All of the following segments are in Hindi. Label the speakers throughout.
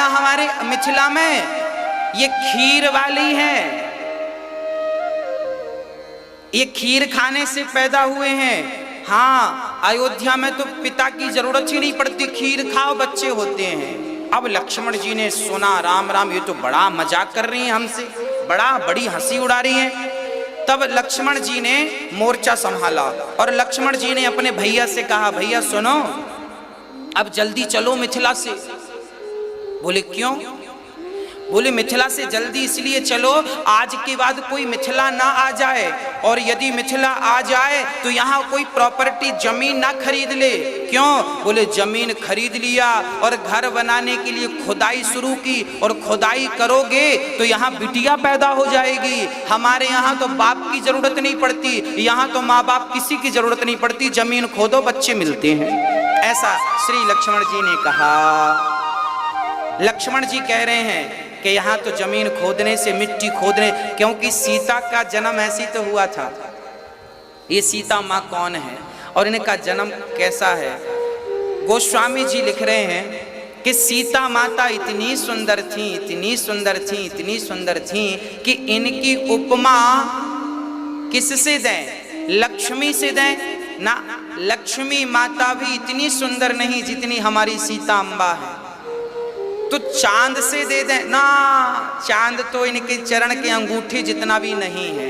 Speaker 1: हमारे मिथिला में ये खीर वाली है, ये खीर खाने से पैदा हुए हैं। हाँ, अयोध्या में तो पिता की जरूरत ही नहीं पड़ती, खीर खाओ बच्चे होते हैं। अब लक्ष्मण जी ने सुना, राम राम, ये तो बड़ा मजाक कर रही हैं हमसे, बड़ी हंसी उड़ा रही हैं। तब लक्ष्मण जी ने मोर्चा संभाला और लक्ष्मण जी ने अपने भैया से कहा, भैया सुनो, अब जल्दी चलो मिथिला से। बोले क्यों? बोले मिथिला से जल्दी इसलिए चलो, आज के बाद कोई मिथिला ना आ जाए, और यदि मिथिला आ जाए तो यहाँ कोई प्रॉपर्टी जमीन ना खरीद ले। क्यों? बोले जमीन खरीद लिया और घर बनाने के लिए खुदाई शुरू की, और खुदाई करोगे तो यहाँ बिटिया पैदा हो जाएगी। हमारे यहाँ तो बाप की जरूरत नहीं पड़ती, यहाँ तो माँ बाप किसी की जरूरत नहीं पड़ती, जमीन खोदो बच्चे मिलते हैं। ऐसा श्री लक्ष्मण जी ने कहा। लक्ष्मण जी कह रहे हैं कि यहाँ तो जमीन खोदने से, मिट्टी खोदने, क्योंकि सीता का जन्म ऐसी तो हुआ था। ये सीता माँ कौन है और इनका जन्म कैसा है? गोस्वामी जी लिख रहे हैं कि सीता माता इतनी सुंदर थी, इतनी सुंदर थी, इतनी सुंदर थी कि इनकी उपमा किससे दें? लक्ष्मी से दें ना। लक्ष्मी माता भी इतनी सुंदर नहीं जितनी हमारी सीता अम्बा है। तो चांद से दे दें ना, चांद तो इनके चरण के अंगूठे जितना भी नहीं है।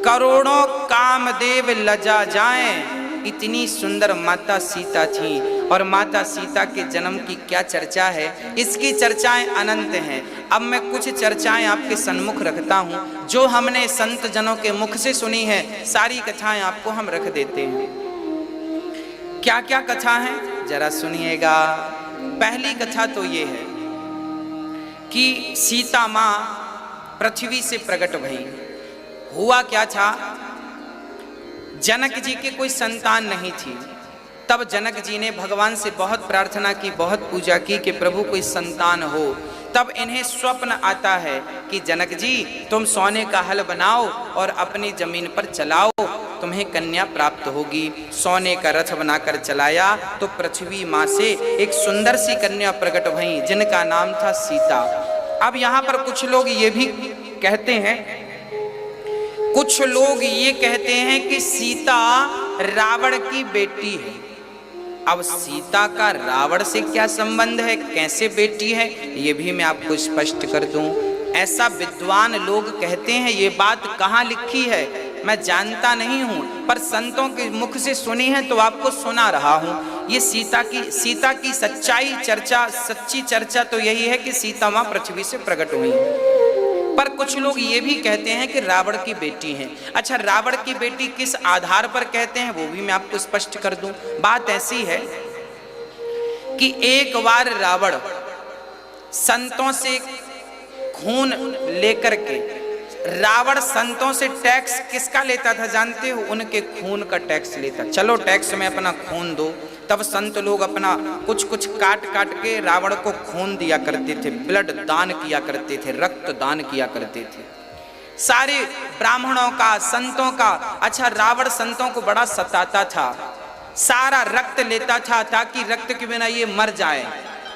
Speaker 1: करोड़ों कामदेव लजा जाएं, इतनी सुंदर माता सीता थी। और माता सीता के जन्म की क्या चर्चा है, इसकी चर्चाएं अनंत हैं। अब मैं कुछ चर्चाएं आपके सन्मुख रखता हूं जो हमने संत जनों के मुख से सुनी है। सारी कथाएं आपको हम रख देते हैं। क्या क्या कथा है जरा सुनिएगा। पहली कथा तो ये है कि सीता माँ पृथ्वी से प्रकट भई। हुआ क्या था, जनक जी के कोई संतान नहीं थी। तब जनक जी ने भगवान से बहुत प्रार्थना की, बहुत पूजा की कि प्रभु कोई संतान हो। तब इन्हें स्वप्न आता है कि जनक जी तुम सोने का हल बनाओ और अपनी जमीन पर चलाओ, तुम्हें कन्या प्राप्त होगी। सोने का रथ बनाकर चलाया तो पृथ्वी माँ से एक सुंदर सी कन्या प्रकट भई जिनका नाम था सीता। अब यहाँ पर कुछ लोग ये भी कहते हैं, कुछ लोग ये कहते हैं कि सीता रावण की बेटी है। अब सीता का रावण से क्या संबंध है, कैसे बेटी है, ये भी मैं आपको स्पष्ट कर दूं। ऐसा विद्वान लोग कहते हैं। ये बात कहाँ लिखी है मैं जानता नहीं हूं, पर संतों के मुख से सुनी है तो आपको सुना रहा हूं। ये सीता की सच्चाई चर्चा, सच्ची चर्चा तो यही है कि सीता माँ पृथ्वी से प्रकट हुई। पर कुछ लोग ये भी कहते हैं कि रावण की बेटी हैं। अच्छा, रावण की बेटी किस आधार पर कहते हैं वो भी मैं आपको स्पष्ट कर दूं। बात ऐसी है कि एक बार रावण संतों से खून लेकर के, रावण संतों से टैक्स किसका लेता था जानते हो? उनके खून का टैक्स लेता। चलो टैक्स में अपना खून दो। तब संत लोग अपना कुछ कुछ काट काट के रावण को खून दिया करते थे, ब्लड दान किया करते थे, रक्त दान किया करते थे, सारे ब्राह्मणों का, संतों का। अच्छा, रावण संतों को बड़ा सताता था, सारा रक्त लेता था ताकि रक्त के बिना ये मर जाए।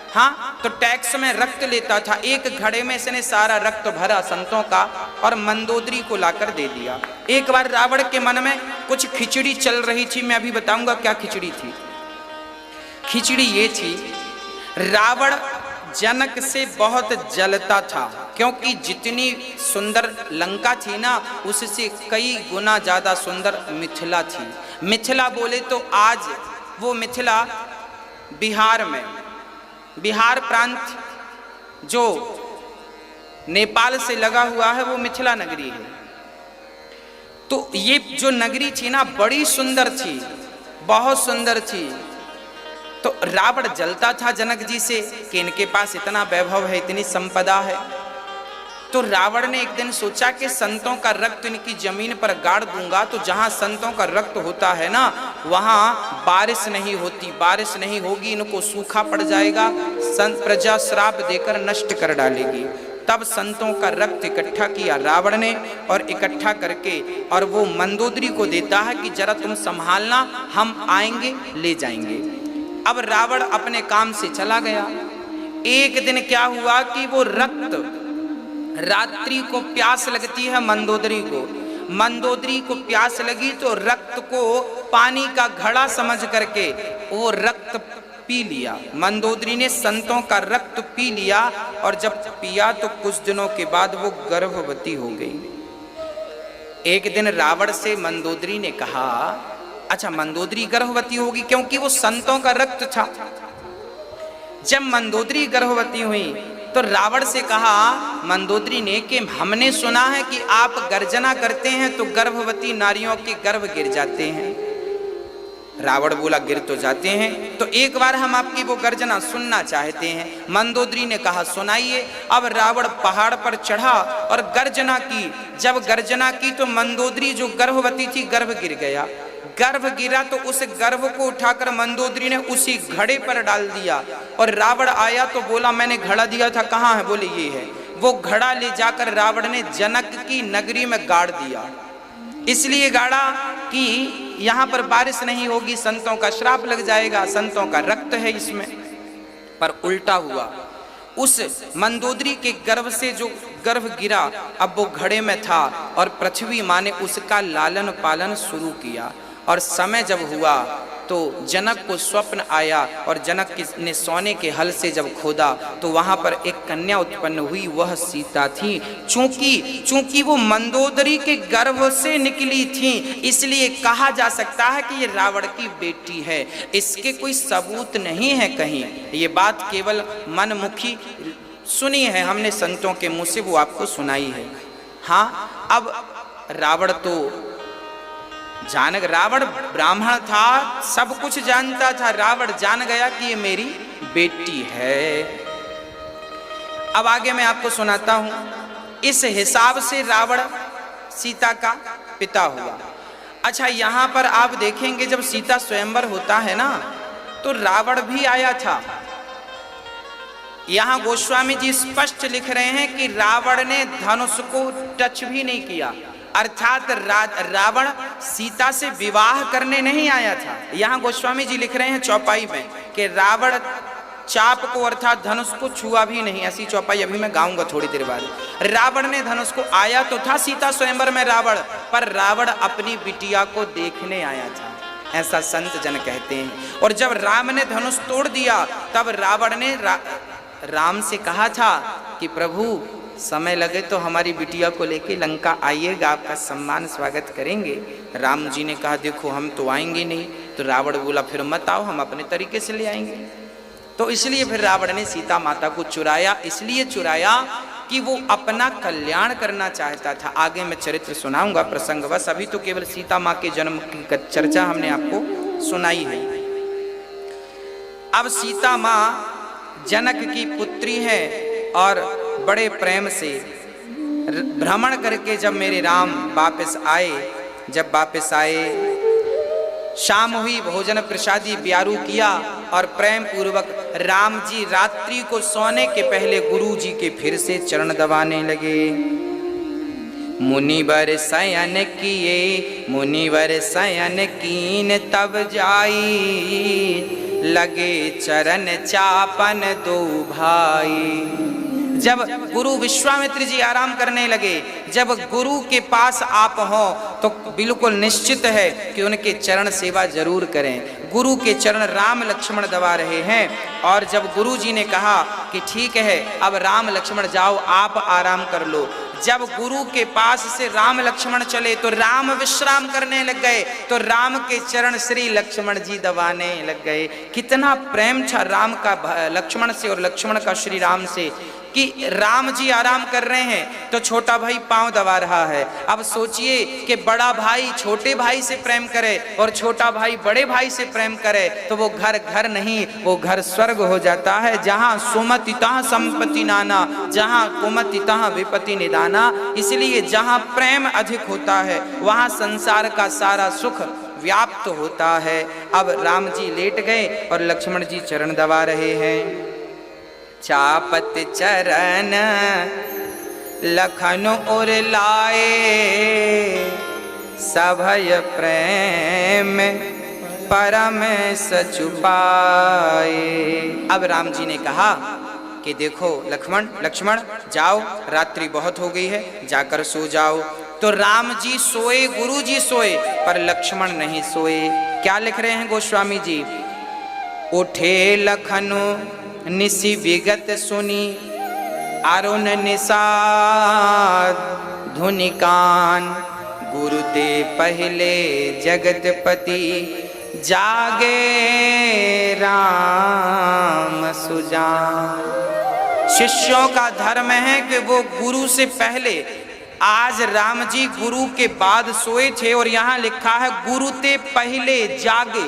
Speaker 1: हाँ, तो टैक्स में रक्त लेता था। एक घड़े में इसने सारा रक्त भरा संतों का और मंदोदरी को लाकर दे दिया। एक बार रावण के मन में कुछ खिचड़ी चल रही थी। मैं अभी बताऊंगा क्या खिचड़ी थी। खिचड़ी ये थी, रावण जनक से बहुत जलता था, क्योंकि जितनी सुंदर लंका थी ना, उससे कई गुना ज्यादा सुंदर मिथिला थी। मिथिला बोले तो आज वो मिथिला बिहार में, बिहार प्रांत जो नेपाल से लगा हुआ है वो मिथिला नगरी है। तो ये जो नगरी थी ना बड़ी सुंदर थी, बहुत सुंदर थी। तो रावण जलता था जनक जी से कि इनके पास इतना वैभव है, इतनी संपदा है। तो रावण ने एक दिन सोचा कि संतों का रक्त इनकी जमीन पर गाड़ दूंगा तो जहां संतों का रक्त होता है ना वहां बारिश नहीं होती, बारिश नहीं होगी, इनको सूखा पड़ जाएगा, संत प्रजा श्राप देकर नष्ट कर डालेगी। तब संतों का रक्त इकट्ठा किया रावण ने, और इकट्ठा करके और वो मंदोदरी को देता है कि जरा तुम संभालना, हम आएंगे ले जाएंगे। अब रावण अपने काम से चला गया। एक दिन क्या हुआ कि वो रक्त, रात्रि को प्यास लगती है मंदोदरी को प्यास लगी तो रक्त को पानी का घड़ा समझ करके वो रक्त पी लिया। मंदोदरी ने संतों का रक्त पी लिया और जब पिया तो कुछ दिनों के बाद वो गर्भवती हो गई। एक दिन रावण से मंदोदरी ने कहा, अच्छा मंदोदरी गर्भवती होगी क्योंकि वो संतों का रक्त था। जब मंदोदरी गर्भवती हुई तो रावण से कहा मंदोदरी ने कि हमने सुना है कि आप गर्जना करते हैं तो गर्भवती नारियों के गर्भ गिर जाते हैं। रावण बोला गिर तो जाते हैं, तो एक बार हम आपकी वो गर्जना सुनना चाहते हैं। मंदोदरी ने कहा सुनाइए। अब रावण पहाड़ पर चढ़ा और गर्जना की। जब गर्जना की तो मंदोदरी जो गर्भवती थी गर्भ गिर गया। गर्भ गिरा तो उस गर्भ को उठाकर मंदोदरी ने उसी घड़े पर डाल दिया और रावण आया तो बोला मैंने घड़ा दिया था, कहाँ है? बोले ये है। वो घड़ा ले जाकर रावण ने जनक की नगरी में गाड़ दिया। इसलिए गाड़ा कि यहाँ पर बारिश नहीं होगी, संतों का श्राप लग जाएगा, संतों का रक्त है इसमें। पर उल्टा हुआ, उस मंदोदरी के गर्भ से जो गर्भ गिरा अब वो घड़े में था और पृथ्वी माँ ने उसका लालन पालन शुरू किया। और समय जब हुआ तो जनक को स्वप्न आया और जनक ने सोने के हल से जब खोदा तो वहां पर एक कन्या उत्पन्न हुई, वह सीता थी। चूंकि वो मंदोदरी के गर्भ से निकली थी इसलिए कहा जा सकता है कि ये रावण की बेटी है। इसके कोई सबूत नहीं है कहीं, ये बात केवल मनमुखी सुनी है हमने संतों के मुंह से, वो आपको सुनाई है। हाँ, अब रावण तो रावण ब्राह्मण था, सब कुछ जानता था। रावण जान गया कि ये मेरी बेटी है। अब आगे मैं आपको सुनाता हूं। इस हिसाब से रावण सीता का पिता हुआ। अच्छा, यहां पर आप देखेंगे जब सीता स्वयंवर होता है ना तो रावण भी आया था। यहां गोस्वामी जी स्पष्ट लिख रहे हैं कि रावण ने धनुष को टच भी नहीं किया, अर्थात रावण सीता से विवाह करने नहीं आया था। यहां गोस्वामी जी लिख रहे हैं चौपाई में कि रावण चाप को अर्थात धनुष को छुआ भी नहीं। ऐसी चौपाई अभी मैं गाऊंगा थोड़ी देर बाद। रावण ने धनुष को, आया तो था सीता स्वयंवर में रावण, पर रावण अपनी बिटिया को देखने आया था, ऐसा संत जन कहते हैं। और जब राम ने धनुष तोड़ दिया तब रावण ने राम से कहा था कि प्रभु समय लगे तो हमारी बिटिया को लेके लंका आइएगा, आपका सम्मान स्वागत करेंगे। राम जी ने कहा देखो हम तो आएंगे नहीं। तो रावण बोला फिर मत आओ, हम अपने तरीके से ले आएंगे। तो इसलिए फिर रावण ने सीता माता को चुराया। इसलिए चुराया कि वो अपना कल्याण करना चाहता था। आगे मैं चरित्र सुनाऊंगा प्रसंगवश, अभी तो केवल सीता माँ के जन्म की चर्चा हमने आपको सुनाई है। अब सीता माँ जनक की पुत्री है और बड़े प्रेम से भ्रमण करके जब मेरे राम वापस आए, शाम हुई, भोजन प्रसादी ब्यारू किया और प्रेम पूर्वक राम जी रात्रि को सोने के पहले गुरु जी के फिर से चरण दबाने लगे। मुनिवर शयन कीन तब जाई, लगे चरण चापन दो भाई। जब गुरु विश्वामित्र जी आराम करने लगे, जब गुरु के पास आप हो तो बिल्कुल निश्चित है कि उनके चरण सेवा जरूर करें। गुरु के चरण राम लक्ष्मण दबा रहे हैं और जब गुरु जी ने कहा कि ठीक है अब राम लक्ष्मण जाओ, आप आराम कर लो। जब गुरु के पास से राम लक्ष्मण चले तो राम विश्राम करने लग गए, तो राम के चरण श्री लक्ष्मण जी दबाने लग गए। कितना प्रेम था राम का लक्ष्मण से और लक्ष्मण का श्री राम से कि राम जी आराम कर रहे हैं तो छोटा भाई पांव दबा रहा है। अब सोचिए कि बड़ा भाई छोटे भाई से प्रेम करे और छोटा भाई बड़े भाई से प्रेम करे तो वो घर घर नहीं, वो घर स्वर्ग हो जाता है। जहाँ सुमति तहाँ संपत्ति नाना, जहाँ कुमति तहाँ विपत्ति निदाना। इसलिए जहाँ प्रेम अधिक होता है वहाँ संसार का सारा सुख व्याप्त होता है। अब राम जी लेट गए और लक्ष्मण जी चरण दबा रहे हैं। चापत चरण लखन और लाए, सभय प्रेम परम सचुपाए। अब राम जी ने कहा कि देखो लक्ष्मण लक्ष्मण जाओ, रात्रि बहुत हो गई है, जाकर सो जाओ। तो राम जी सोए, गुरु जी सोए, पर लक्ष्मण नहीं सोए। क्या लिख रहे हैं गोस्वामी जी? उठे लखनु निसी विगत सुनी, अरुण निषाद धुनि कान, गुरु ते पहले जगतपति, जागे राम सुजान। शिष्यों का धर्म है कि वो गुरु से पहले, आज राम जी गुरु के बाद सोए थे, और यहां लिखा है गुरु ते पहले जागे,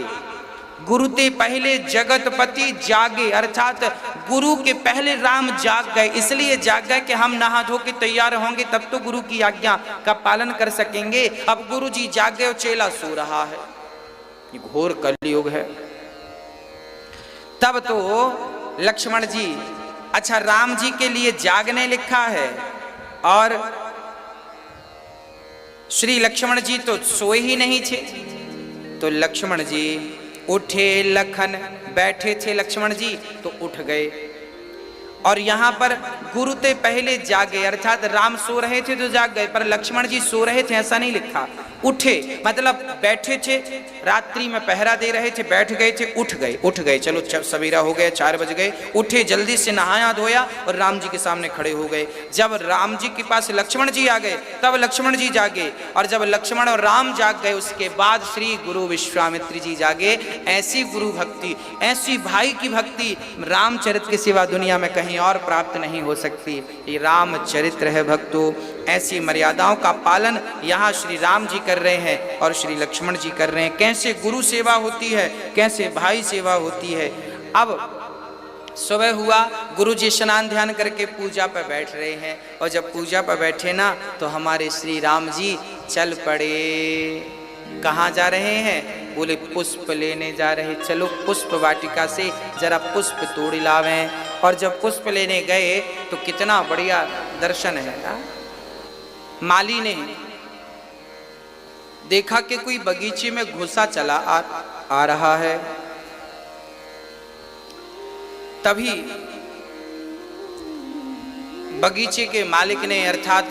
Speaker 1: गुरु ते पहले जगतपति जागे, अर्थात गुरु के पहले राम जाग गए। इसलिए जाग गए कि हम नहा धो के तैयार होंगे तब तो गुरु की आज्ञा का पालन कर सकेंगे। अब गुरु जी जाग गए और चेला सो रहा है। ये घोर कलयुग है। तब तो लक्ष्मण जी, अच्छा राम जी के लिए जागने लिखा है और श्री लक्ष्मण जी तो सोए ही नहीं थे। तो लक्ष्मण जी उठे, लखन बैठे थे लक्ष्मण जी तो उठ गए। और यहां पर गुरु ते पहले जागे, अर्थात राम सो रहे थे तो जाग गए, पर लक्ष्मण जी सो रहे थे ऐसा नहीं लिखा। उठे मतलब बैठे थे, रात्रि में पहरा दे रहे थे, बैठ गए थे, उठ गए। चलो सवेरा हो गया, 4 बज गए, उठे, जल्दी से नहाया धोया और राम जी के सामने खड़े हो गए। जब राम जी के पास लक्ष्मण जी आ गए तब लक्ष्मण जी जागे, और जब लक्ष्मण और राम जाग गए उसके बाद श्री गुरु विश्वामित्र जी जागे। ऐसी गुरु भक्ति, ऐसी भाई की भक्ति रामचरित के सिवा दुनिया में कहीं और प्राप्त नहीं हो सकती। ये रामचरित्र है भक्तों। ऐसी मर्यादाओं का पालन यहाँ श्री राम जी कर रहे हैं और श्री लक्ष्मण जी कर रहे हैं। कैसे गुरु सेवा होती है, कैसे भाई सेवा होती है। अब सुबह हुआ, गुरु जी स्नान ध्यान करके पूजा पर बैठ रहे हैं, और जब पूजा पर बैठे ना तो हमारे श्री राम जी चल पड़े। कहाँ जा रहे हैं? बोले पुष्प लेने जा रहे, चलो पुष्प वाटिका से जरा पुष्प तोड़ लावें। और जब पुष्प लेने गए तो कितना बढ़िया दर्शन है ना? माली ने देखा कि कोई बगीचे में घुसा चला आ रहा है। तभी बगीचे के मालिक ने, अर्थात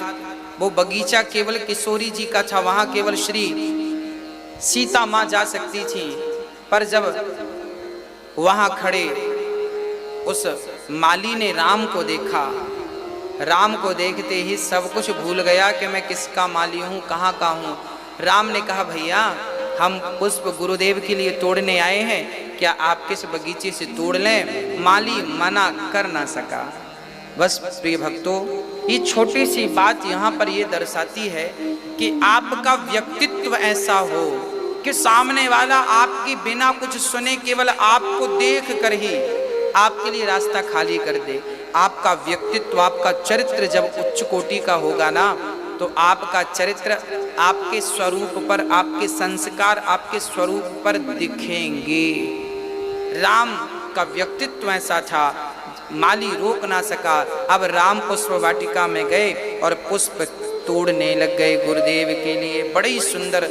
Speaker 1: वो बगीचा केवल किशोरी जी का था, वहां केवल श्री सीता मां जा सकती थी। पर जब वहां खड़े उस माली ने राम को देखा, राम को देखते ही सब कुछ भूल गया कि मैं किसका माली हूँ, कहाँ का हूँ। राम ने कहा भैया हम पुष्प गुरुदेव के लिए तोड़ने आए हैं, क्या आप किस बगीचे से तोड़ लें? माली मना कर ना सका। बस प्रिय भक्तों, ये छोटी सी बात यहाँ पर ये दर्शाती है कि आपका व्यक्तित्व ऐसा हो कि सामने वाला आपकी बिना कुछ सुने, केवल आपको देख कर ही आपके लिए रास्ता खाली कर दे। आपका व्यक्तित्व, आपका चरित्र जब उच्च कोटि का होगा ना, तो आपका चरित्र आपके स्वरूप पर, आपके संस्कार आपके स्वरूप पर दिखेंगे। राम का व्यक्तित्व ऐसा था, माली रोक ना सका। अब राम पुष्प वाटिका में गए और पुष्प तोड़ने लग गए गुरुदेव के लिए। बड़ी सुंदर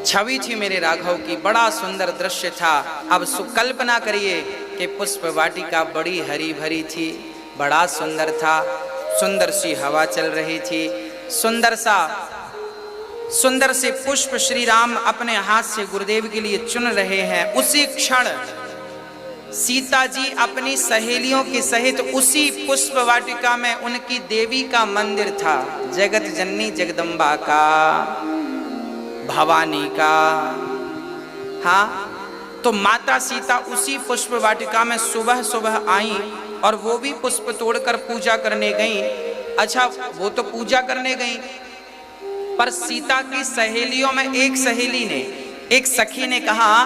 Speaker 1: छवि थी मेरे राघव की, बड़ा सुंदर दृश्य था। अब सुकल्पना करिए कि पुष्प वाटिका बड़ी हरी भरी थी, बड़ा सुंदर था, सुंदर सी हवा चल रही थी, सुंदर से पुष्प श्री राम अपने हाथ से गुरुदेव के लिए चुन रहे हैं। उसी क्षण सीता जी अपनी सहेलियों के सहित उसी पुष्प वाटिका में, उनकी देवी का मंदिर था, जगत जननी जगदम्बा का, भवानी का। हाँ, तो माता सीता उसी पुष्प वाटिका में सुबह सुबह आई और वो भी पुष्प तोड़कर पूजा करने गई। अच्छा, वो तो पूजा करने गई, पर सीता की सहेलियों में एक सहेली ने, एक सखी ने कहा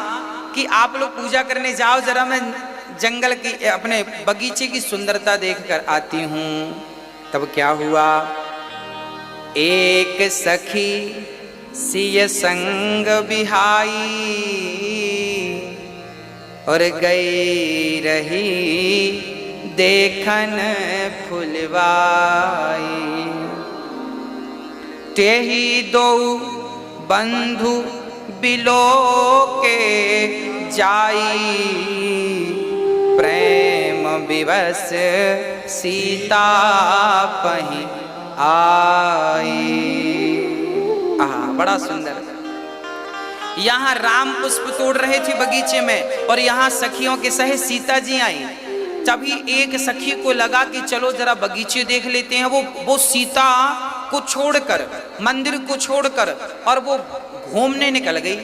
Speaker 1: कि आप लोग पूजा करने जाओ, जरा मैं जंगल की, अपने बगीचे की सुंदरता देखकर आती हूं। तब क्या हुआ? एक सखी सिय संग बिहाई और गई रही देखन फुलवाई। तेहि दो बंधु बिलो के जाई, प्रेम विवश सीता पही आई। बड़ा सुंदर। यहाँ राम पुष्प तोड़ रहे थे बगीचे में और यहाँ सखियों के सहे सीता जी आई। तभी एक सखी को लगा कि चलो जरा बगीचे देख लेते हैं। वो सीता को छोड़कर, मंदिर को छोड़कर, और वो घूमने निकल गई।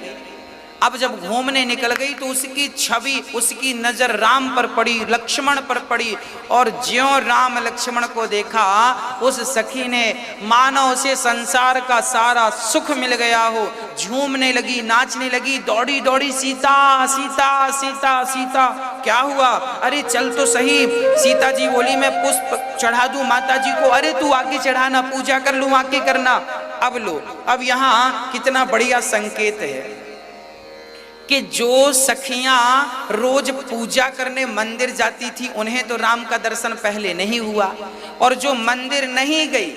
Speaker 1: अब जब घूमने निकल गई तो उसकी छवि, उसकी नजर राम पर पड़ी, लक्ष्मण पर पड़ी। और ज्यों राम लक्ष्मण को देखा, उस सखी ने मानो उसे संसार का सारा सुख मिल गया हो, झूमने लगी, नाचने लगी, दौड़ी दौड़ी सीता सीता सीता सीता। क्या हुआ? अरे चल तो सही। सीता जी बोली मैं पुष्प चढ़ा दूं माता जी को। अरे तू आके चढ़ाना, पूजा कर लूं, आके करना। अब लो, अब यहाँ कितना बढ़िया संकेत है कि जो सखियां रोज पूजा करने मंदिर जाती थी, उन्हें तो राम का दर्शन पहले नहीं हुआ, और जो मंदिर नहीं गई,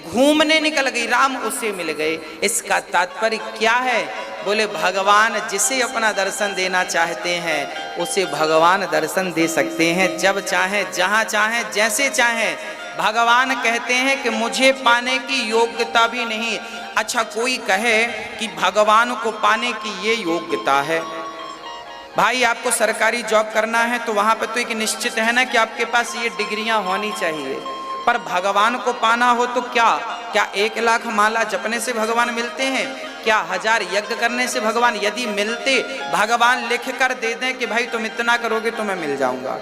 Speaker 1: घूमने निकल गई, राम उसे मिल गए। इसका तात्पर्य क्या है? बोले भगवान जिसे अपना दर्शन देना चाहते हैं उसे भगवान दर्शन दे सकते हैं, जब चाहे, जहां चाहे, जैसे चाहे। भगवान कहते हैं कि मुझे पाने की योग्यता भी नहीं। अच्छा, कोई कहे कि भगवान को पाने की ये योग्यता है। भाई आपको सरकारी जॉब करना है तो वहां पर तो एक निश्चित है ना कि आपके पास ये डिग्रियां होनी चाहिए। पर भगवान को पाना हो तो क्या 1 लाख माला जपने से भगवान मिलते हैं? क्या 1000 यज्ञ करने से भगवान? यदि मिलते, भगवान लिख कर दे दें कि भाई तुम इतना करोगे तो मैं मिल जाऊंगा,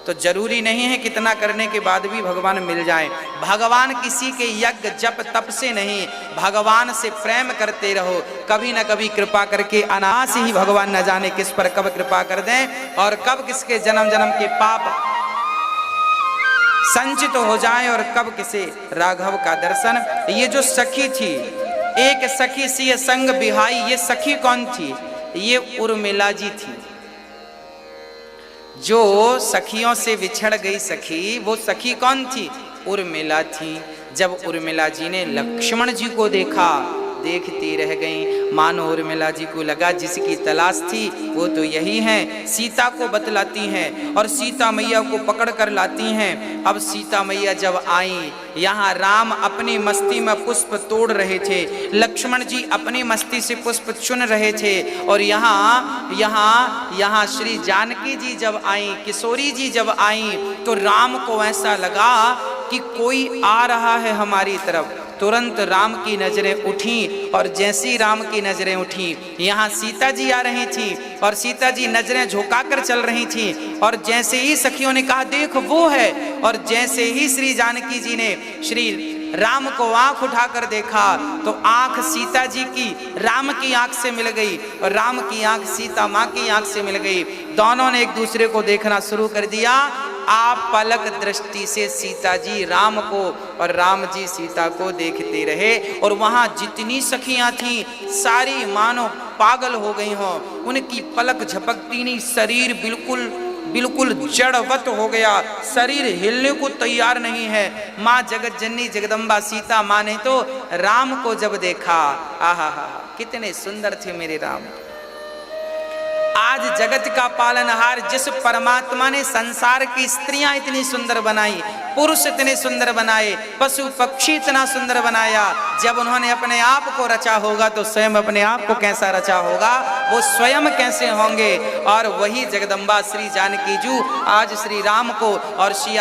Speaker 1: तो जरूरी नहीं है कितना करने के बाद भी भगवान मिल जाए। भगवान किसी के यज्ञ जप तप से नहीं, भगवान से प्रेम करते रहो। कभी न कभी कृपा करके अनायास ही भगवान न जाने किस पर कब कृपा कर दें और कब किसके जन्म जन्म के पाप संचित हो जाए और कब किसे राघव का दर्शन। ये जो सखी थी, एक सखी सी संग बिहाई, ये सखी कौन थी? ये उर्मिला जी थी। जो सखियों से विछड़ गई सखी, वो सखी कौन थी? उर्मिला थी। जब उर्मिला जी ने लक्ष्मण जी को देखा, देखती रह गईं। मानो उर्मिला जी को लगा जिसकी तलाश थी वो तो यही है। सीता को बतलाती हैं और सीता मैया को पकड़ कर लाती हैं। अब सीता मैया जब आई, यहाँ राम अपनी मस्ती में पुष्प तोड़ रहे थे, लक्ष्मण जी अपनी मस्ती से पुष्प चुन रहे थे, और यहाँ श्री जानकी जी जब आई, किशोरी जी जब आई, तो राम को ऐसा लगा कि कोई आ रहा है हमारी तरफ। तुरंत राम की नजरें उठी, और जैसी राम की नजरें उठी, यहाँ सीता जी आ रही थी और सीता जी नजरें झुकाकर चल रही थी। और जैसे ही सखियों ने कहा देख वो है, और जैसे ही श्री जानकी जी ने श्री राम को आंख उठाकर देखा तो आंख सीता जी की राम की आंख से मिल गई और राम की आंख सीता माँ की आंख से मिल गई। दोनों ने एक दूसरे को देखना शुरू कर दिया। आप पलक दृष्टि से सीता जी राम को और राम जी सीता को देखते रहे, और वहां जितनी सखियां थीं सारी मानो पागल हो गई हों। उनकी पलक झपकती नहीं, शरीर बिल्कुल जड़वत हो गया, शरीर हिलने को तैयार नहीं है। माँ जगत जननी जगदम्बा सीता माँ ने तो राम को जब देखा, आहा कितने सुंदर थे मेरे राम। आज जगत का पालनहार जिस परमात्मा ने संसार की स्त्रियां इतनी सुंदर बनाई, पुरुष इतने सुंदर बनाए, पशु पक्षी इतना सुंदर बनाया, जब उन्होंने अपने आप को रचा होगा तो स्वयं अपने आप को कैसा रचा होगा, वो स्वयं कैसे होंगे। और वही जगदम्बा श्री जानकी जू आज श्री राम को और श्री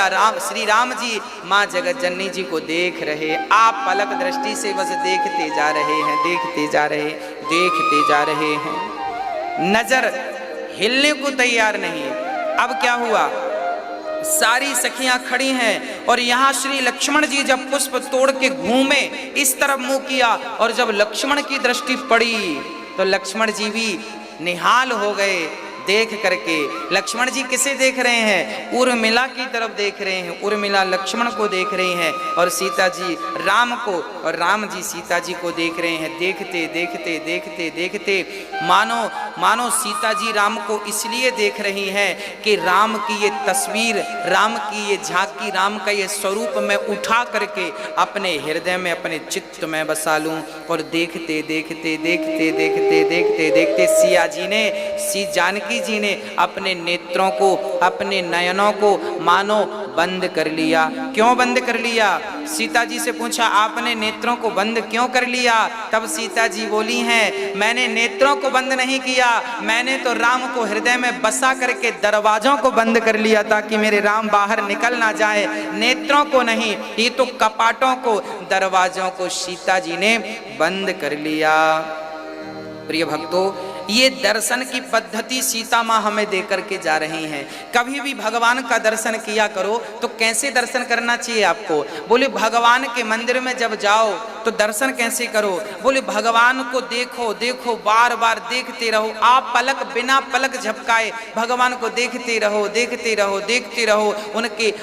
Speaker 1: राम जी माँ जगत जननी जी को देख रहे। आप पलक दृष्टि से बस देखते जा रहे हैं, देखते जा रहे हैं, नजर हिलने को तैयार नहीं। अब क्या हुआ, सारी सखियां खड़ी हैं और यहाँ श्री लक्ष्मण जी जब पुष्प तोड़ के घूमे, इस तरफ मुंह किया, और जब लक्ष्मण की दृष्टि पड़ी तो लक्ष्मण जी भी निहाल हो गए देख करके। लक्ष्मण जी किसे देख रहे हैं? उर्मिला की तरफ देख रहे हैं। उर्मिला लक्ष्मण को देख रही हैं और सीता जी राम को और राम जी सीता जी को देख रहे हैं। देखते मानो सीता जी राम को इसलिए देख रही हैं कि राम की ये तस्वीर, राम की ये झांकी, राम का ये स्वरूप मैं उठा करके अपने हृदय में, अपने चित्त में बसा लूं। और देखते सिया जी ने श्री जानकी जानकी जी ने अपने नेत्रों को, अपने नयनों को मानो बंद कर लिया। क्यों बंद कर लिया? सीता जी से पूछा आपने नेत्रों को बंद क्यों कर लिया? तब सीता जी बोली हैं मैंने नेत्रों को बंद नहीं किया, मैंने तो राम को हृदय में बसा करके दरवाजों को बंद कर लिया ताकि मेरे राम बाहर निकल ना जाए। नेत्रों को नहीं, ये तो कपाटों को, दरवाजों को सीता जी ने बंद कर लिया। प्रिय भक्तों, ये दर्शन की पद्धति सीता माँ हमें देकर के जा रही हैं। कभी भी भगवान का दर्शन किया करो तो कैसे दर्शन करना चाहिए आपको? बोले भगवान के मंदिर में जब जाओ तो दर्शन कैसे करो? बोले भगवान को देखो देखो, बार बार देखते रहो। आप पलक बिना पलक झपकाए भगवान को देखते रहो, देखते रहो, देखते रहो।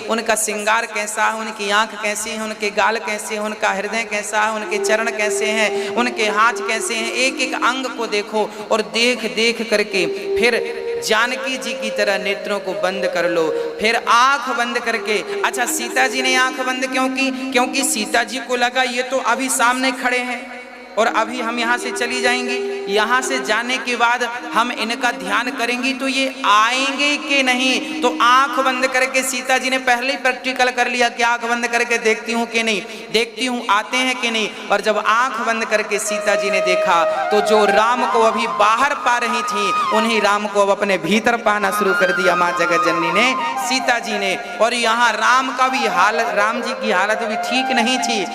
Speaker 1: उनका श्रृंगार कैसा है, उनकी आंख कैसी है, उनके गाल कैसे हैं, उनका हृदय कैसा है, उनके चरण कैसे हैं, उनके हाथ कैसे हैं। एक एक अंग को देखो और देख देख करके फिर जानकी जी की तरह नेत्रों को बंद कर लो, फिर आंख बंद करके। अच्छा, सीता जी ने आंख बंद क्यों की? क्योंकि सीता जी को लगा ये तो अभी सामने खड़े हैं और अभी हम यहाँ से चली जाएंगी, यहाँ से जाने के बाद हम इनका ध्यान करेंगी तो ये आएंगे कि नहीं। तो आंख बंद करके सीता जी ने पहले ही प्रैक्टिकल कर लिया कि आंख बंद करके देखती हूँ कि नहीं, देखती हूँ आते हैं कि नहीं। और जब आंख बंद करके सीता जी ने देखा तो जो राम को अभी बाहर पा रही थी उन्हीं राम को अब अपने भीतर पाना शुरू कर दिया माँ जगत जननी ने, सीता जी ने। और यहाँ राम का भी हालत, राम जी की हालत भी ठीक नहीं थी।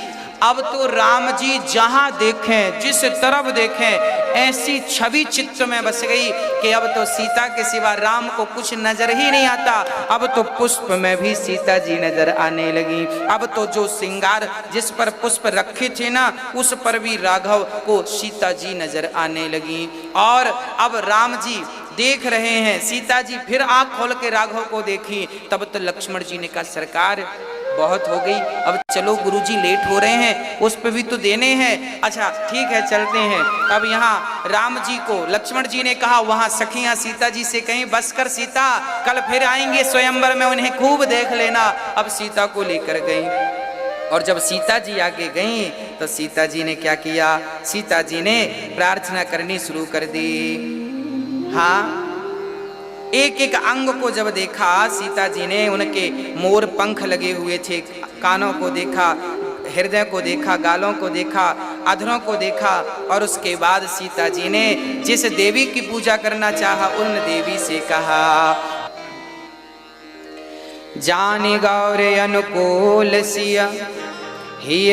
Speaker 1: अब तो राम जी जहां देखें, जिस तरफ देखें, ऐसी छवि चित्त में बस गई कि अब तो सीता के सिवा राम को कुछ नजर ही नहीं आता। अब तो पुष्प में भी सीता जी नजर आने लगी। अब तो जो श्रृंगार जिस पर पुष्प रखे थे ना, उस पर भी राघव को सीता जी नजर आने लगी। और अब राम जी देख रहे हैं, सीता जी फिर आंख खोल के राघव को देखी। तब तो लक्ष्मण जी ने कहा सरकार बहुत हो गई, अब चलो गुरुजी लेट हो रहे हैं, उस पे भी तो देने हैं। अच्छा ठीक है चलते हैं। अब यहाँ राम जी को लक्ष्मण जी ने कहा वहां सखियां सीता जी से कहीं बस कर सीता, कल फिर आएंगे स्वयंवर में, उन्हें खूब देख लेना। अब सीता को लेकर गई और जब सीता जी आगे गई तो सीता जी ने क्या किया? सीता जी ने प्रार्थना करनी शुरू कर दी। हाँ, एक एक अंग को जब देखा सीता जी ने, उनके मोर पंख लगे हुए थे, कानों को देखा, हृदय को देखा, गालों को देखा, अधरों को देखा। और उसके बाद सीता जी ने जिस देवी की पूजा करना चाहा उन देवी से कहा जानी गौरे अनुकूल सिया हिय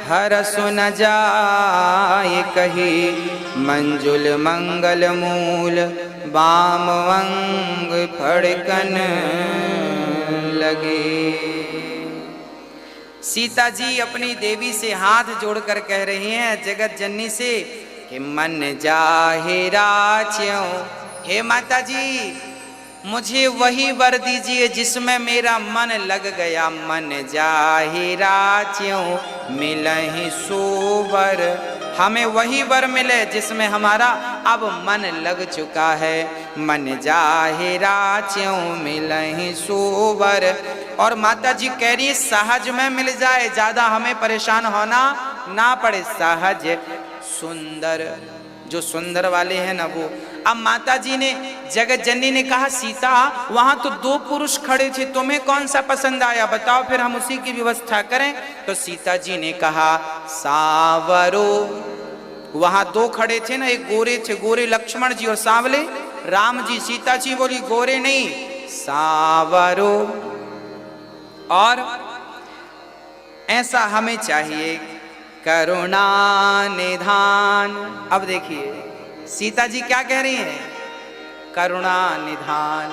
Speaker 1: हर सुन जाए कही मंजुल मंगल मूल बाम अंग फड़कन लगे। सीता जी अपनी देवी से हाथ जोड़कर कह रही हैं जगत जननी से कि मन जाहे राच्यों, हे माता जी मुझे वही वर दीजिए जिसमें मेरा मन लग गया। मन जाहे राच्यों मिलहि सोवर, हमें वही वर मिले जिसमें हमारा अब मन लग चुका है। मन जाहे राच्यों मिलहि सोवर। और माता जी कह रही सहज में मिल जाए, ज्यादा हमें परेशान होना ना पड़े। सहज सुंदर, जो सुंदर वाले हैं ना वो। अब माता जी ने, जगत जननी ने कहा सीता वहां तो दो पुरुष खड़े थे, तुम्हें कौन सा पसंद आया बताओ, फिर हम उसी की व्यवस्था करें। तो सीता जी ने कहा सावरो। वहां दो खड़े थे ना, एक गोरे थे, गोरे लक्ष्मण जी और सांवले राम जी। सीता जी बोली गोरे नहीं सावरो, और ऐसा हमें चाहिए करुणा निधान। अब देखिए सीता जी क्या कह रही हैं, करुणा निधान।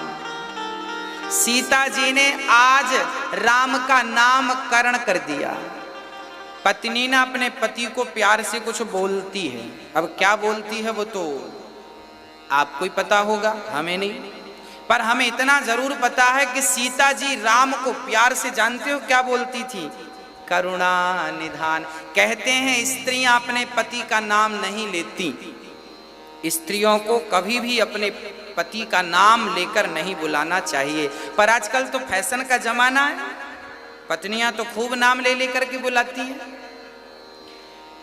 Speaker 1: सीता जी ने आज राम का नामकरण कर दिया। पत्नी ना अपने पति को प्यार से कुछ बोलती है, अब क्या बोलती है वो तो आपको ही पता होगा, हमें नहीं। पर हमें इतना जरूर पता है कि सीता जी राम को प्यार से, जानते हो क्या बोलती थी? करुणा निधान। कहते हैं स्त्रियां अपने पति का नाम नहीं लेती, स्त्रियों को कभी भी अपने पति का नाम लेकर नहीं बुलाना चाहिए। पर आजकल तो फैशन का जमाना है, पत्नियां तो खूब नाम ले लेकर के बुलाती हैं।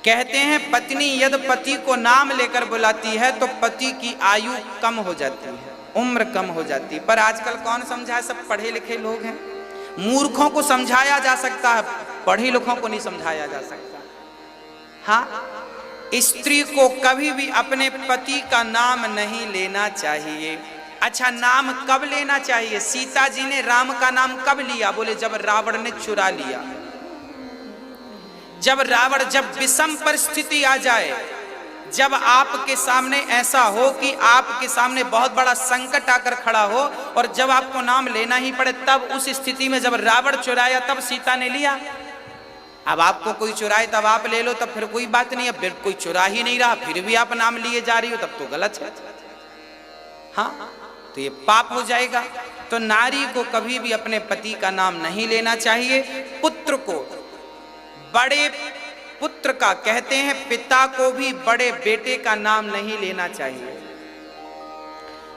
Speaker 1: कहते हैं पत्नी यदि पति को नाम लेकर बुलाती है तो पति की आयु कम हो जाती है। उम्र कम हो जाती। पर आजकल कौन समझाए, सब पढ़े लिखे लोग हैं। मूर्खों को समझाया जा सकता है, पढ़े लिखों को नहीं समझाया जा सकता। हाँ, स्त्री को कभी भी अपने पति का नाम नहीं लेना चाहिए। अच्छा, नाम कब लेना चाहिए? सीता जी ने राम का नाम कब लिया? बोले जब रावण ने चुरा लिया। जब विषम परिस्थिति आ जाए, जब आपके सामने ऐसा हो कि आपके सामने बहुत बड़ा संकट आकर खड़ा हो और जब आपको नाम लेना ही पड़े, तब उस स्थिति में जब रावण चुराया तब सीता ने लिया। अब आपको कोई चुराए तब आप ले लो, तब फिर कोई बात नहीं। अब कोई चुरा ही नहीं रहा फिर भी आप नाम लिए जा रही हो, तब तो गलत है। हाँ, तो ये पाप हो जाएगा। तो नारी को कभी भी अपने पति का नाम नहीं लेना चाहिए। पुत्र को बड़े पुत्र का, कहते हैं पिता को भी बड़े बेटे का नाम नहीं लेना चाहिए।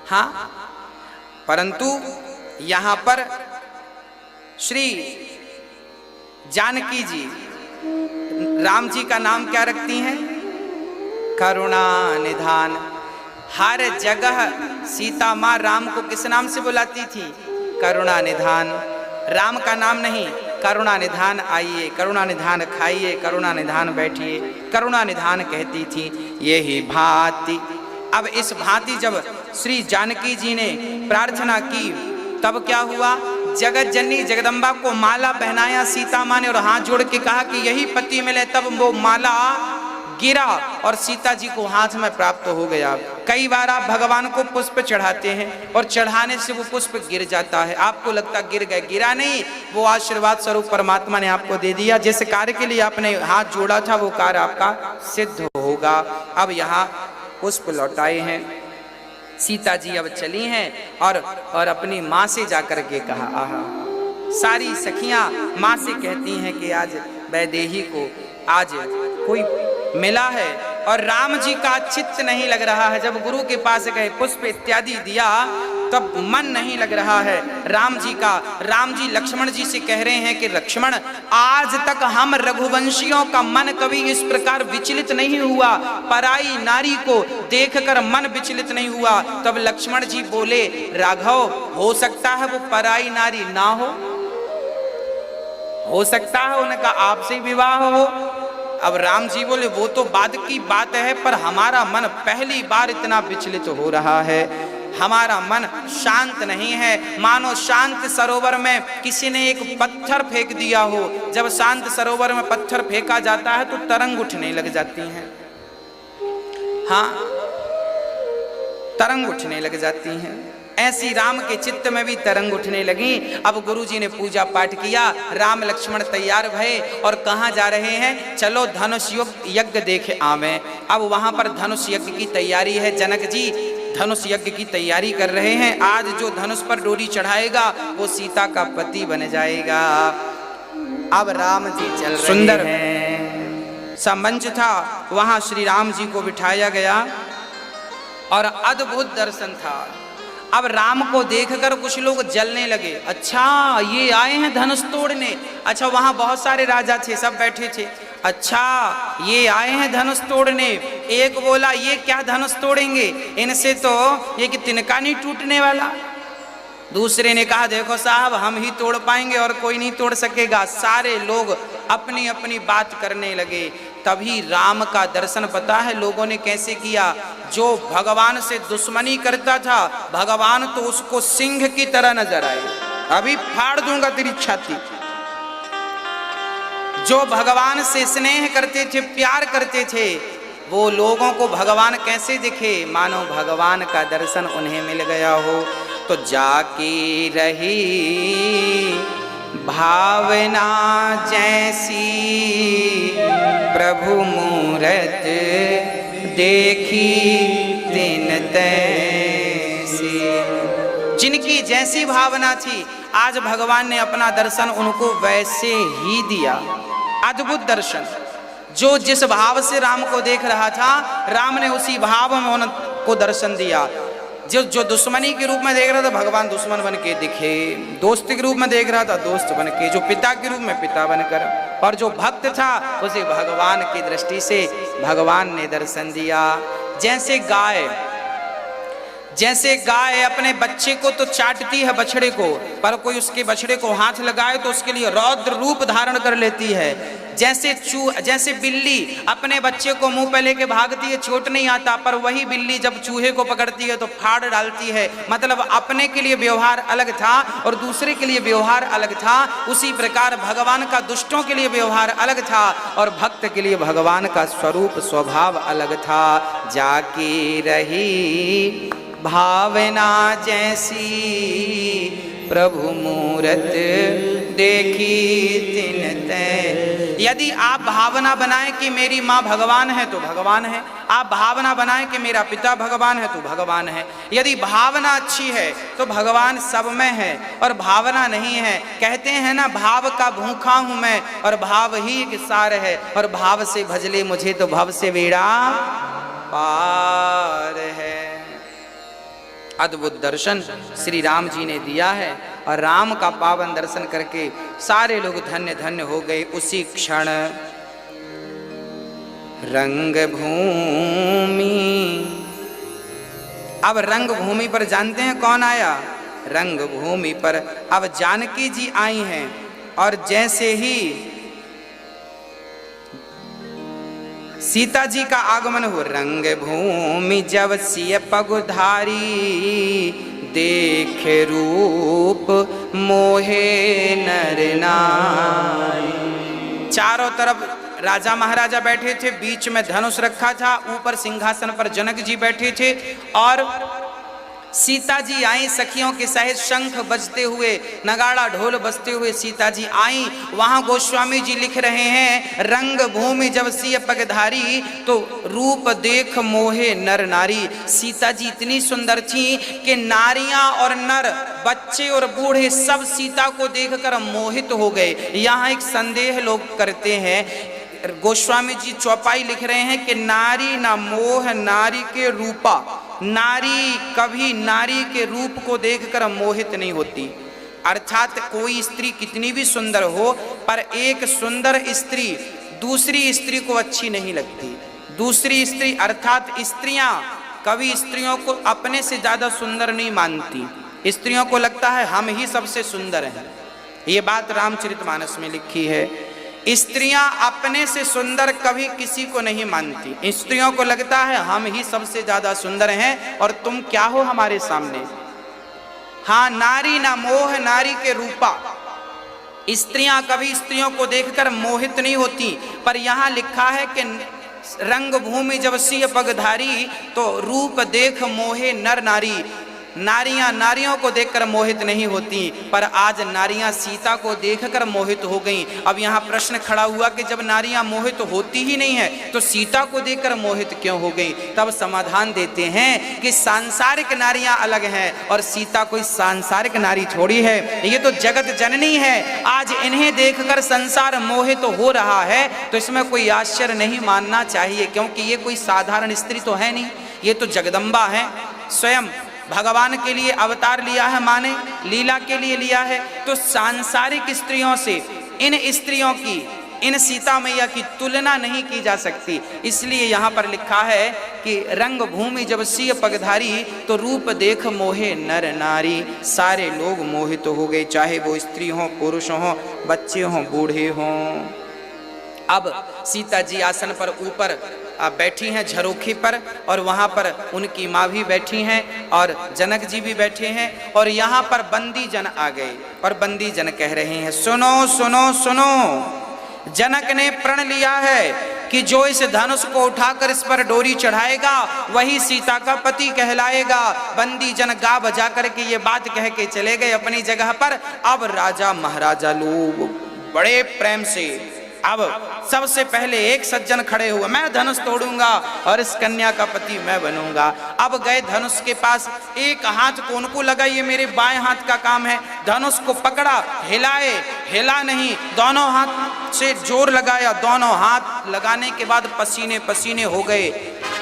Speaker 1: हाँ, परंतु यहां पर श्री जानकी जी राम जी का नाम क्या रखती हैं? करुणा निधान। हर जगह सीता माँ राम को किस नाम से बुलाती थी? करुणा निधान। राम का नाम नहीं, करुणा निधान आइए, करुणा निधान खाइए, करुणा निधान बैठिए, करुणा निधान कहती थी। यही भांति, अब इस भांति जब श्री जानकी जी ने प्रार्थना की तब क्या हुआ? जगत जननी जगदम्बा को माला पहनाया सीता माँ ने और हाथ जोड़ के कहा कि यही पति मिले। तब वो माला गिरा और सीता जी को हाथ में प्राप्त हो गया। कई बार आप भगवान को पुष्प चढ़ाते हैं और चढ़ाने से वो पुष्प गिर जाता है, आपको लगता गिर गए, गिरा नहीं, वो आशीर्वाद स्वरूप परमात्मा ने आपको दे दिया। जिस कार्य के लिए आपने हाथ जोड़ा था वो कार्य आपका सिद्ध होगा। अब यहाँ पुष्प लौटाए हैं, सीता जी अब चली हैं और अपनी माँ से जाकर के कहा। आहा, सारी सखियां माँ से कहती हैं कि आज वैदेही को आज कोई मिला है और राम जी का चित्त नहीं लग रहा है। जब गुरु के पास गए, पुष्प इत्यादि दिया, तब मन नहीं लग रहा है राम जी का। राम जी लक्ष्मण जी से कह रहे हैं कि लक्ष्मण, आज तक हम रघुवंशियों का मन कभी इस प्रकार विचलित नहीं हुआ, पराई नारी को देखकर मन विचलित नहीं हुआ। तब लक्ष्मण जी बोले, राघव, हो सकता है वो पराई नारी ना हो सकता है उनका आपसे विवाह हो। अब राम जी बोले, वो तो बाद की बात है, पर हमारा मन पहली बार इतना विचलित हो रहा है, हमारा मन शांत नहीं है। मानो शांत सरोवर में किसी ने एक पत्थर फेंक दिया हो। जब शांत सरोवर में पत्थर फेंका जाता है तो तरंग उठने लग जाती हैं। हाँ, तरंग उठने लग जाती हैं। ऐसी राम के चित्त में भी तरंग उठने लगी। अब गुरुजी ने पूजा पाठ किया, राम लक्ष्मण तैयार भये और कहाँ जा रहे हैं? चलो धनुष यज्ञ देखे आवे। अब वहां पर धनुष यज्ञ की तैयारी है। जनक जी धनुष यज्ञ की तैयारी कर रहे हैं। आज जो धनुष पर डोरी चढ़ाएगा वो सीता का पति बन जाएगा। अब राम जी चल रहे सुंदर हैं। मंच था, वहां श्री राम जी को बिठाया गया और अद्भुत दर्शन था। अब राम को देखकर कुछ लोग जलने लगे। अच्छा, ये आए हैं धनुष तोड़ने। अच्छा, वहां बहुत सारे राजा थे, सब बैठे थे। अच्छा, ये आए हैं धनुष तोड़ने। एक बोला, ये क्या धनुष तोड़ेंगे, इनसे तो ये कि तिनका नहीं टूटने वाला। दूसरे ने कहा, देखो साहब, हम ही तोड़ पाएंगे और कोई नहीं तोड़ सकेगा। सारे लोग अपनी अपनी बात करने लगे। तभी राम का दर्शन पता है लोगों ने कैसे किया? जो भगवान से दुश्मनी करता था, भगवान तो उसको सिंह की तरह नजर आए। अभी फाड़ दूंगा तेरी छाती। जो भगवान से स्नेह करते थे, प्यार करते थे, वो लोगों को भगवान कैसे दिखे? मानो भगवान का दर्शन उन्हें मिल गया हो। तो जाकी रही भावना जैसी, प्रभु मूरत देखी तिन तैसी। जिनकी जैसी भावना थी, आज भगवान ने अपना दर्शन उनको वैसे ही दिया। अद्भुत दर्शन। जो जिस भाव से राम को देख रहा था, राम ने उसी भाव में उनको दर्शन दिया। जो दुश्मनी के रूप में देख रहा था, भगवान दुश्मन बन के दिखे। दोस्त के रूप में देख रहा था, दोस्त बन के। जो पिता के रूप में पिता बनकर, और जो भक्त था उसे भगवान की दृष्टि से भगवान ने दर्शन दिया। जैसे गाय जैसे गाय अपने बच्चे को तो चाटती है, बछड़े को, पर कोई उसके बछड़े को हाथ लगाए तो उसके लिए रौद्र रूप धारण कर लेती है। जैसे बिल्ली अपने बच्चे को मुंह पे लेके भागती है, चोट नहीं आता, पर वही बिल्ली जब चूहे को पकड़ती है तो फाड़ डालती है। मतलब अपने के लिए व्यवहार अलग था और दूसरे के लिए व्यवहार अलग था। उसी प्रकार भगवान का दुष्टों के लिए व्यवहार अलग था और भक्त के लिए भगवान का स्वरूप स्वभाव अलग था। जाकी रही भावना जैसी प्रभु मूरत देखी तिन तै। यदि आप भावना बनाएं कि मेरी माँ भगवान है तो भगवान है, आप भावना बनाएं कि मेरा पिता भगवान है तो भगवान है। यदि भावना अच्छी है तो भगवान सब में है, और भावना नहीं है, कहते हैं ना भाव का भूखा हूं मैं और भाव ही एक सार है, और भाव से भजले मुझे तो भव से बेड़ा पार है। अद्भुत दर्शन श्री राम जी ने दिया है और राम का पावन दर्शन करके सारे लोग धन्य धन्य हो गए। उसी क्षण रंग भूमि, अब रंग भूमि पर जानते हैं कौन आया? रंग भूमि पर अब जानकी जी आई हैं, और जैसे ही सीता जी का आगमन हो, रंग भूमि जब सिय पगुधारी देखे रूप मोहे नर नारी। चारों तरफ राजा महाराजा बैठे थे, बीच में धनुष रखा था, ऊपर सिंहासन पर जनक जी बैठे थे, और सीता जी आई सखियों के सहित, शंख बजते हुए, नगाड़ा ढोल बजते हुए सीता जी आई। वहां गोस्वामी जी लिख रहे हैं, रंग भूमि जब सिय पगधारी तो रूप देख मोहे नर नारी। सीता जी इतनी सुंदर थी कि नारियां और नर, बच्चे और बूढ़े सब सीता को देखकर मोहित हो गए। यहाँ एक संदेह लोग करते हैं, गोस्वामी जी चौपाई लिख रहे हैं कि नारी ना मोह नारी के रूपा, नारी कभी नारी के रूप को देखकर मोहित नहीं होती। अर्थात कोई स्त्री कितनी भी सुंदर हो, पर एक सुंदर स्त्री दूसरी स्त्री को अच्छी नहीं लगती। दूसरी स्त्री अर्थात स्त्रियां कभी स्त्रियों को अपने से ज्यादा सुंदर नहीं मानती। स्त्रियों को लगता है हम ही सबसे सुंदर हैं। ये बात रामचरितमानस में लिखी है। स्त्रियां अपने से सुंदर कभी किसी को नहीं मानती। स्त्रियों को लगता है हम ही सबसे ज्यादा सुंदर हैं और तुम क्या हो हमारे सामने। हाँ, नारी ना मोह नारी के रूपा, स्त्रियां कभी स्त्रियों को देखकर मोहित नहीं होती। पर यहाँ लिखा है कि रंग भूमि जब सिय पगधारी तो रूप देख मोहे नर नारी। नारियां नारियों को देखकर मोहित नहीं होती, पर आज नारियां सीता को देखकर मोहित हो गईं। अब यहाँ प्रश्न खड़ा हुआ कि जब नारियां मोहित होती ही नहीं है तो सीता को देखकर मोहित क्यों हो गई? तब समाधान देते हैं कि सांसारिक नारियां अलग हैं और सीता कोई सांसारिक नारी थोड़ी है, ये तो जगत जननी है। आज इन्हें देखकर संसार मोहित हो रहा है तो इसमें कोई आश्चर्य नहीं मानना चाहिए, क्योंकि ये कोई साधारण स्त्री तो है नहीं, ये तो जगदम्बा है। स्वयं भगवान के लिए अवतार लिया है, माने लीला के लिए लिया है। तो सांसारिक स्त्रियों से इन स्त्रियों की, इन सीता मैया की तुलना नहीं की जा सकती। इसलिए यहाँ पर लिखा है कि रंग भूमि जब सिय पगधारी तो रूप देख मोहे नर नारी। सारे लोग मोहित हो गए, चाहे वो स्त्री हो, पुरुष हो, बच्चे हो, बूढ़े हों। अब सीता जी आसन पर ऊपर बैठी हैं झरोखे पर, और वहाँ पर उनकी माँ भी बैठी हैं और जनक जी भी बैठे हैं। और यहाँ पर बंदी जन आ गए और बंदी जन कह रहे हैं, सुनो सुनो सुनो, जनक ने प्रण लिया है कि जो इस धनुष को उठाकर इस पर डोरी चढ़ाएगा वही सीता का पति कहलाएगा। बंदी जन गा बजा करके ये बात कह के चले गए अपनी जगह पर। अब राजा महाराजा लोग बड़े प्रेम से, अब सबसे पहले एक सज्जन खड़े हुए, मैं धनुष तोड़ूंगा और इस कन्या का पति मैं बनूंगा। अब गए धनुष के पास, एक हाथ को उनको लगा ये मेरे बाएं हाथ का काम है, धनुष को पकड़ा, हिलाए, हिला नहीं, दोनों हाथ से जोर लगाया, दोनों हाथ लगाने के बाद पसीने पसीने हो गए,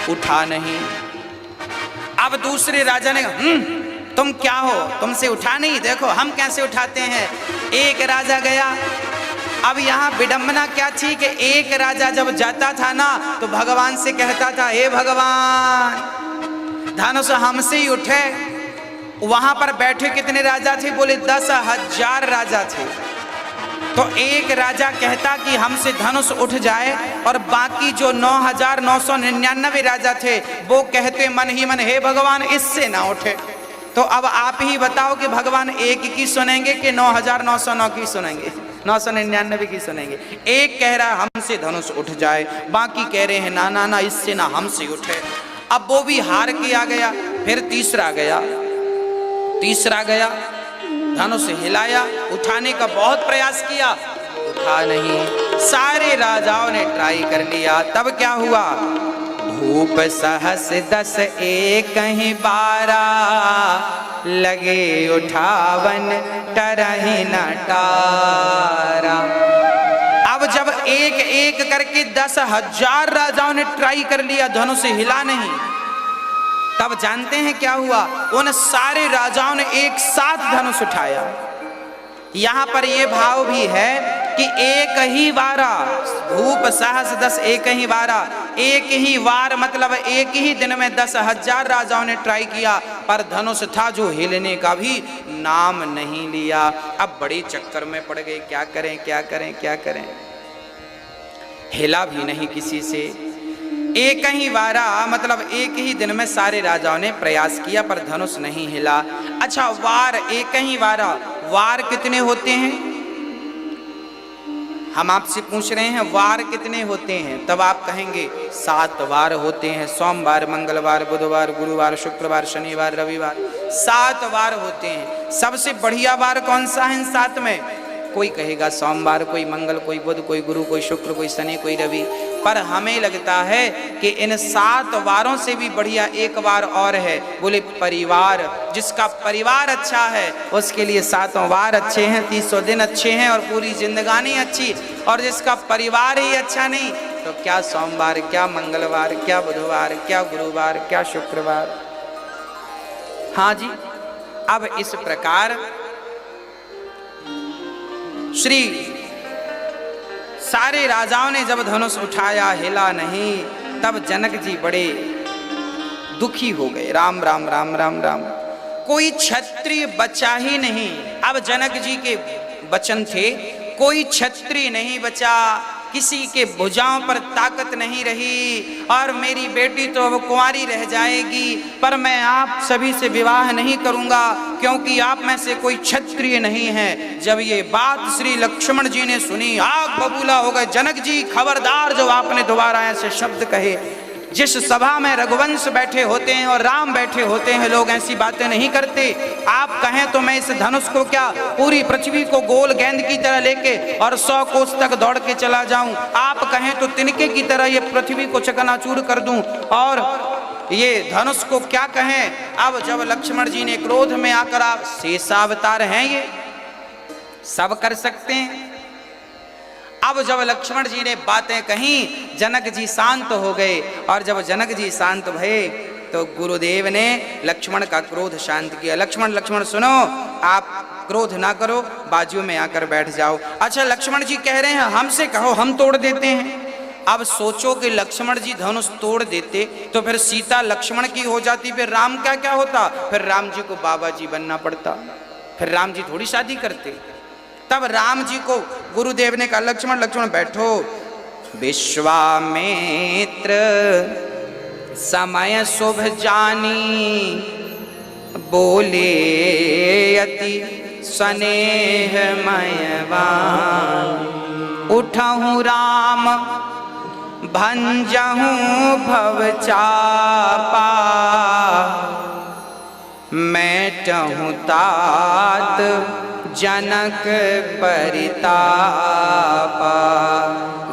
Speaker 1: उठा नहीं। अब दूसरे राजा ने तुम क्या हो, तुमसे उठा नहीं, देखो हम कैसे उठाते हैं। एक राजा गया। अब यहाँ विडंबना क्या थी कि एक राजा जब जाता था ना तो भगवान से कहता था, हे भगवान धनुष हमसे ही उठे। वहां पर बैठे कितने राजा थे? बोले 10,000 राजा थे। तो एक राजा कहता कि हमसे धनुष उठ जाए, और बाकी जो 9,999 राजा थे वो कहते मन ही मन, हे भगवान इससे ना उठे। तो अब आप ही बताओ कि भगवान एक की सुनेंगे कि 9,909 की सुनेंगे, 999 की सुनेंगे? एक कह रहा है हमसे धनुष उठ जाए, बाकी कह रहे हैं ना ना ना इससे ना हमसे उठे। अब वो भी हार के आ गया। फिर तीसरा गया, धनुष हिलाया, उठाने का बहुत प्रयास किया, उठा नहीं। सारे राजाओं ने ट्राई कर लिया। तब क्या हुआ? भूप सहस 10 एक ही 12, लगे उठावन टरहि न टारा। अब जब एक एक करके 10,000 राजाओं ने ट्राई कर लिया, धनुष हिला नहीं। तब जानते हैं क्या हुआ? उन सारे राजाओं ने एक साथ धनुष उठाया। यहां पर यह भाव भी है कि एक ही वारा, भूप सहस 10 एक ही वारा, एक ही वार मतलब एक ही दिन में 10,000 राजाओं ने ट्राई किया, पर धनुष था जो हिलने का भी नाम नहीं लिया। अब बड़े चक्कर में पड़ गए, क्या करें क्या करें क्या करें। हिला भी नहीं किसी से। एक ही वारा मतलब एक ही दिन में सारे राजाओं ने प्रयास किया, पर धनुष नहीं हिला। अच्छा, वार एक ही वारा, वार कितने होते हैं? हम आपसे पूछ रहे हैं वार कितने होते हैं? तब आप कहेंगे 7 वार होते हैं। सोमवार, मंगलवार, बुधवार, गुरुवार, शुक्रवार, शनिवार, रविवार, 7 वार होते हैं। सबसे बढ़िया वार कौन सा है इन 7 में? कोई कहेगा सोमवार, कोई मंगल, कोई बुध, कोई गुरु, कोई शुक्र, कोई शनि, कोई रवि। पर हमें लगता है कि इन 7 वारों से भी बढ़िया एक वार और है। बोले परिवार। जिसका परिवार अच्छा है उसके लिए 7 वार अच्छे हैं, 300 दिन अच्छे हैं और पूरी जिंदगानी अच्छी। और जिसका परिवार ही अच्छा नहीं तो क्या सोमवार, क्या मंगलवार, क्या बुधवार, क्या गुरुवार, क्या शुक्रवार। हाँ जी। अब इस प्रकार श्री सारे राजाओं ने जब धनुष उठाया, हिला नहीं, तब जनक जी बड़े दुखी हो गए। राम राम राम राम राम। कोई क्षत्रिय बचा ही नहीं। अब जनक जी के वचन थे, कोई क्षत्रिय नहीं बचा, किसी के भुजाओं पर ताकत नहीं रही, और मेरी बेटी तो अब कुंवारी रह जाएगी। पर मैं आप सभी से विवाह नहीं करूंगा क्योंकि आप में से कोई क्षत्रिय नहीं है। जब ये बात श्री लक्ष्मण जी ने सुनी, आग बबूला हो गए। जनक जी खबरदार, जो आपने दोबारा ऐसे शब्द कहे, जिस सभा में रघुवंश बैठे होते हैं और राम बैठे होते हैं, लोग ऐसी बातें नहीं करते। आप कहें तो मैं इस धनुष को क्या पूरी पृथ्वी को गोल गेंद की तरह लेके और 100 कोस तक दौड़ के चला जाऊं। आप कहें तो तिनके की तरह ये पृथ्वी को चकनाचूर कर दूं। और ये धनुष को क्या कहें। अब जब लक्ष्मण जी ने क्रोध में आकर, आप शेषावतार हैं, ये सब कर सकते हैं। अब जब लक्ष्मण जी ने बातें कहीं, जनक जी शांत हो गए। और जब जनक जी शांत भये तो गुरुदेव ने लक्ष्मण का क्रोध शांत किया। लक्ष्मण लक्ष्मण सुनो, आप क्रोध ना करो, बाजू में आकर बैठ जाओ। अच्छा, लक्ष्मण जी कह रहे हैं हमसे कहो, हम तोड़ देते हैं। अब सोचो कि लक्ष्मण जी धनुष तोड़ देते तो फिर सीता लक्ष्मण की हो जाती, फिर राम क्या क्या होता? फिर राम जी को बाबा जी बनना पड़ता, फिर राम जी थोड़ी शादी करते। तब राम जी को गुरुदेव ने कहा, लक्ष्मण लक्ष्मण बैठो। विश्वामित्र समय शुभ जानी, बोले अति स्नेहमयवान। उठहु राम भंजहु भव चापा, मैटहु तात जनक परितापा।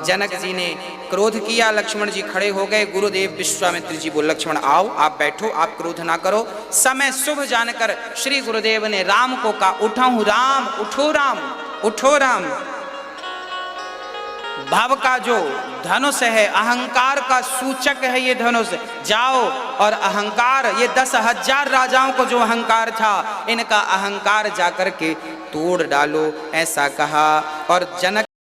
Speaker 1: जनक जी ने क्रोध किया, लक्ष्मण जी खड़े हो गए। गुरुदेव विश्वामित्र जी बोले, लक्ष्मण आओ, आप बैठो, आप क्रोध ना करो। समय शुभ जानकर श्री गुरुदेव ने राम को कहा, उठाऊं राम, उठो राम, उठो राम। भाव का जो धनुष है, अहंकार का सूचक है ये धनुष। जाओ और अहंकार, ये 10,000 राजाओं को जो अहंकार था, इनका अहंकार जाकर के तोड़ डालो, ऐसा कहा। और जनक